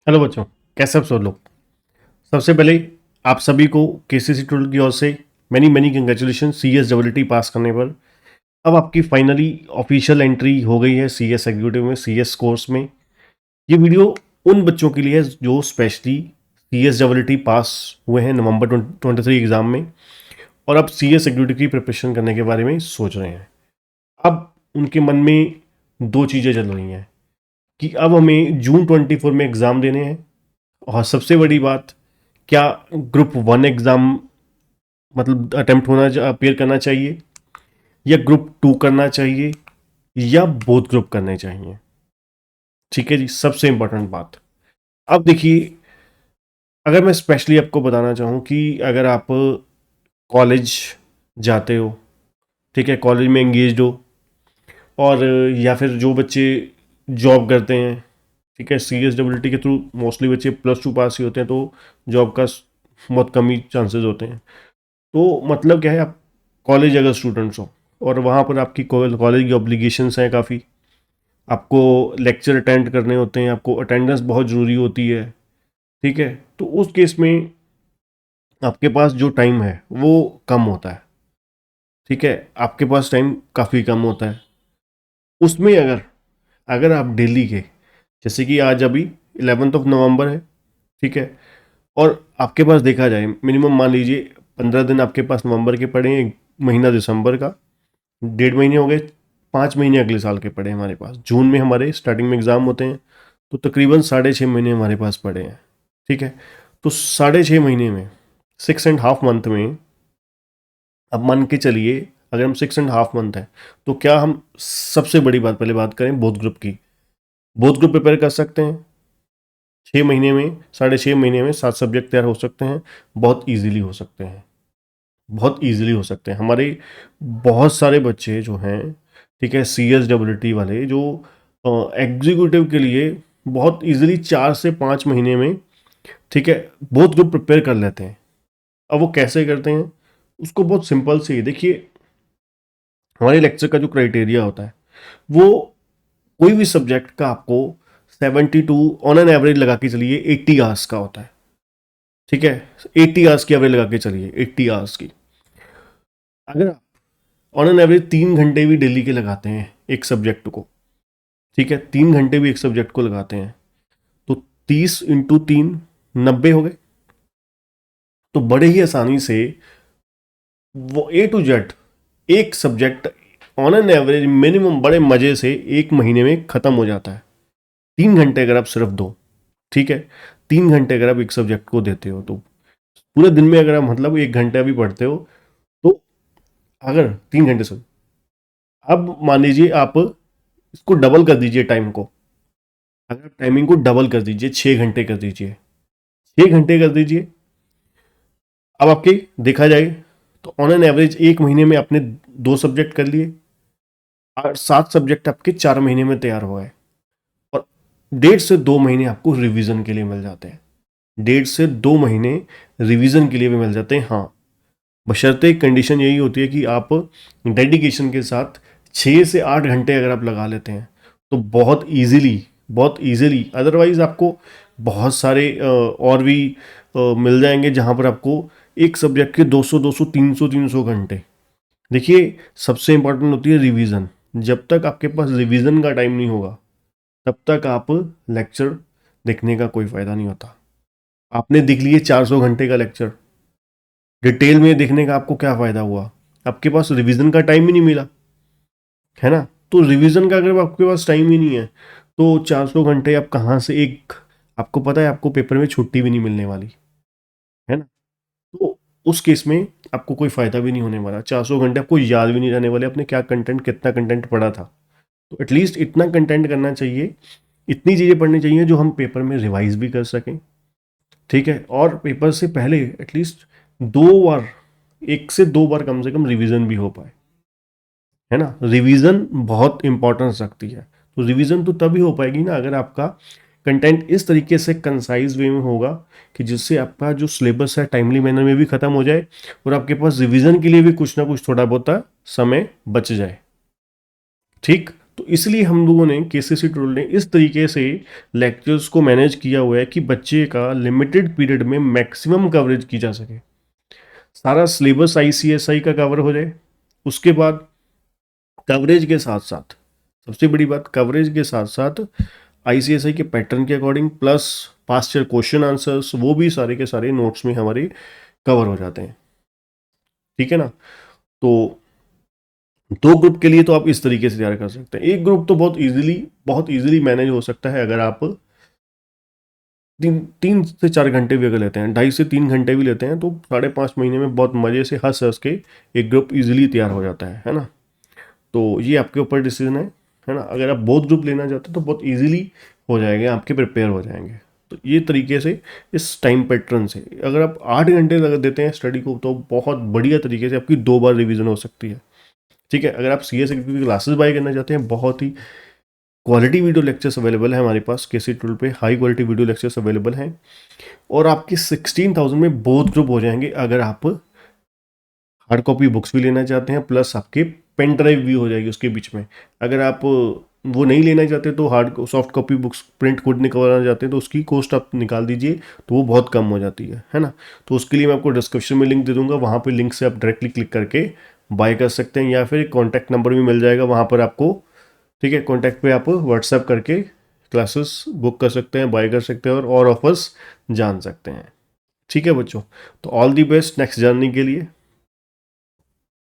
Hello बच्चों, कैसे आप सब लोग। सबसे पहले आप सभी को केसीसी टूल की ओर से many many congratulation CS WT पास करने पर। अब आपकी फाइनली ऑफिशियल एंट्री हो गई है सीएस एग्जीक्यूटिव में, सीएस कोर्स में। ये वीडियो उन बच्चों के लिए है जो स्पेशली सीएस डब्ल्यूटी पास हुए हैं नवंबर 2023 एग्ज़ाम में और अब सीएस एग्जीक्यूटिव की प्रिपरेशन करने के बारे में सोच रहे हैं। अब उनके मन में दो चीज़ें चल रही हैं कि अब हमें जून 24 में एग्ज़ाम देने हैं, और सबसे बड़ी बात, क्या ग्रुप वन एग्ज़ाम मतलब अटेम्प्ट होना अपेयर करना चाहिए या ग्रुप टू करना चाहिए या बोथ ग्रुप करने चाहिए। ठीक है जी, सबसे इंपॉर्टेंट बात। अब देखिए, अगर मैं स्पेशली आपको बताना चाहूँ कि अगर आप कॉलेज जाते हो, ठीक है, कॉलेज में एंगेज हो, और या फिर जो बच्चे जॉब करते हैं, ठीक है, सी एस डब्ल्यू के थ्रू मोस्टली बच्चे +2 पास ही होते हैं, तो जॉब का बहुत कम ही चांसेस होते हैं। तो मतलब क्या है, आप कॉलेज अगर स्टूडेंट्स हो और वहाँ पर आपकी कॉलेज की ऑब्लिगेशंस हैं काफ़ी, आपको लेक्चर अटेंड करने होते हैं, आपको अटेंडेंस बहुत ज़रूरी होती है, ठीक है, तो उस केस में आपके पास जो टाइम है वो कम होता है। ठीक है, आपके पास टाइम काफ़ी कम होता है। उसमें अगर अगर आप डेली के, जैसे कि आज अभी 11 नवंबर है, ठीक है, और आपके पास देखा जाए मिनिमम मान लीजिए 15 दिन आपके पास नवंबर के पड़े हैं, 1 महीना दिसंबर का, 1.5 महीने हो गए, 5 महीने अगले साल के पड़े हैं हमारे पास। जून में हमारे स्टार्टिंग में एग्ज़ाम होते हैं, तो तकरीबन 6.5 महीने हमारे पास पड़े हैं। ठीक है, तो 6.5 महीने में, 6.5 मंथ में, अब मान के चलिए अगर हम 6.5 मंथ है, तो क्या हम, सबसे बड़ी बात पहले बात करें बोथ ग्रुप की, बोथ ग्रुप प्रिपेयर कर सकते हैं 6 महीने में, 6.5 महीने में 7 सब्जेक्ट तैयार हो सकते हैं, बहुत ईजिली हो सकते हैं, बहुत ईजिली हो सकते हैं। हमारे बहुत सारे बच्चे जो हैं, ठीक है, सी एस डब्ल्यू टी वाले, जो एग्जीक्यूटिव के लिए बहुत ईजिली 4 से 5 महीने में, ठीक है, बहुत ग्रुप प्रिपेयर कर लेते हैं। अब वो कैसे करते हैं, उसको बहुत सिंपल से ही देखिए। हमारे लेक्चर का जो क्राइटेरिया होता है वो, कोई भी सब्जेक्ट का आपको 72 ऑन एन एवरेज लगा के चलिए 80 आवर्स का होता है। ठीक है, 80 आवर्स की एवरेज लगा के चलिए, 80 आवर्स की। अगर ऑन एन एवरेज 3 घंटे भी डेली के लगाते हैं एक सब्जेक्ट को, ठीक है, 3 घंटे भी एक सब्जेक्ट को लगाते हैं, तो 30 × 3 90 हो गए। तो बड़े ही आसानी से वो A to Z एक subject on an average minimum बड़े मजे से 1 महीने में खत्म हो जाता है। 3 घंटे अगर आप सिर्फ दो, ठीक है, 3 घंटे अगर आप एक सब्जेक्ट को देते हो, तो पूरे दिन में अगर आप मतलब 1 घंटा भी पढ़ते हो, तो अगर 3 घंटे से, अब मान लीजिए आप इसको डबल कर दीजिए टाइम को, अगर आप टाइमिंग को डबल कर दीजिए, 6 घंटे कर दीजिए, 6 घंटे कर दीजिए। अब आपके देखा जाए तो ऑन एन एवरेज 1 महीने में आपने 2 सब्जेक्ट कर लिए, और 7 सब्जेक्ट आपके 4 महीने में तैयार हो गए, और 1.5 से 2 महीने आपको रिवीजन के लिए मिल जाते हैं। 1.5 से 2 महीने रिवीजन के लिए भी मिल जाते हैं, हाँ, बशर्ते कंडीशन यही होती है कि आप डेडिकेशन के साथ 6 से 8 घंटे अगर आप लगा लेते हैं, तो बहुत इजीली, अदरवाइज आपको बहुत सारे और भी मिल जाएंगे जहाँ पर आपको एक सब्जेक्ट के 200 300 घंटे। देखिए, सबसे इंपॉर्टेंट होती है रिवीजन। जब तक आपके पास रिवीजन का टाइम नहीं होगा, तब तक आप लेक्चर देखने का कोई फ़ायदा नहीं होता। आपने देख लिए 400 घंटे का लेक्चर, डिटेल में देखने का आपको क्या फ़ायदा हुआ, आपके पास रिवीजन का टाइम ही नहीं मिला, है ना। तो रिवीजन का अगर आपके पास टाइम ही नहीं है, तो 400 घंटे आप कहाँ से, एक, आपको पता है आपको पेपर में छुट्टी भी नहीं मिलने वाली, है ना। तो उस केस में आपको कोई फ़ायदा भी नहीं होने वाला, 400 घंटे आपको याद भी नहीं रहने वाले आपने क्या कंटेंट, कितना कंटेंट पढ़ा था। तो एटलीस्ट इतना कंटेंट करना चाहिए, इतनी चीज़ें पढ़नी चाहिए जो हम पेपर में रिवाइज भी कर सकें, ठीक है, और पेपर से पहले एटलीस्ट 2 बार, 1 से 2 बार कम से कम रिवीजन भी हो पाए, है ना। रिवीजन बहुत इंपॉर्टेंस रखती है। तो रिवीजन तो तभी हो पाएगी ना अगर आपका कंटेंट इस तरीके से कंसाइज वे में होगा कि जिससे आपका जो सिलेबस है टाइमली मैनर में भी ख़त्म हो जाए, और आपके पास रिवीजन के लिए भी कुछ ना कुछ थोड़ा बहुत समय बच जाए। ठीक, तो इसलिए हम लोगों ने केसीसी टूल ने इस तरीके से लेक्चर्स को मैनेज किया हुआ है कि बच्चे का लिमिटेड पीरियड में मैक्सिमम कवरेज की जा सके। सारा सिलेबस आईसीएसआई का कवर हो जाए, उसके बाद कवरेज के साथ साथ, सबसे बड़ी बात, कवरेज के साथ साथ आईसीएसआई के पैटर्न के according plus past year question answers, वो भी सारे के सारे नोट्स में हमारे कवर हो जाते हैं। ठीक है ना। तो 2 ग्रुप के लिए तो आप इस तरीके से तैयार कर सकते हैं। एक ग्रुप तो बहुत इजीली मैनेज हो सकता है अगर आप 3 से 4 घंटे भी अगर लेते हैं, 2.5 से 3 घंटे भी लेते हैं, तो 5.5 महीने में बहुत मज़े से हंस हंस के एक ग्रुप इजीली तैयार हो जाता है ना। तो ये आपके ऊपर डिसीजन है ना। अगर आप बोथ ग्रुप लेना चाहते हैं तो बहुत इजीली हो जाएंगे, आपके प्रिपेयर हो जाएंगे। तो ये तरीके से इस टाइम पैटर्न से अगर आप 8 घंटे लगा देते हैं स्टडी को, तो बहुत बढ़िया तरीके से आपकी 2 बार रिवीजन हो सकती है। ठीक है। अगर आप सी एस की क्लासेस बाय करना चाहते हैं, बहुत ही क्वालिटी वीडियो लेक्चर्स अवेलेबल है हमारे पास केसी टूल पे, high quality video lectures available हैं, और आपके 16,000 में बोथ ग्रुप हो जाएंगे अगर आप हार्ड कॉपी बुक्स भी लेना चाहते हैं, प्लस आपके पेन ड्राइव भी हो जाएगी उसके बीच में। अगर आप वो नहीं लेना चाहते तो hard soft copy books print खुद निकलवाना चाहते हैं, तो उसकी कॉस्ट आप निकाल दीजिए, तो वो बहुत कम हो जाती है ना। तो उसके लिए मैं आपको डिस्क्रिप्शन में लिंक दे दूंगा, वहाँ पे लिंक से आप डायरेक्टली क्लिक करके बाय कर सकते हैं, या फिर कॉन्टैक्ट नंबर भी मिल जाएगा वहाँ पर आपको। ठीक है। कॉन्टैक्ट पे आप व्हाट्सएप करके क्लासेस बुक कर सकते हैं, बाय कर सकते हैं, और ऑफर्स जान सकते हैं। ठीक है बच्चों। तो all the best next journey के लिए।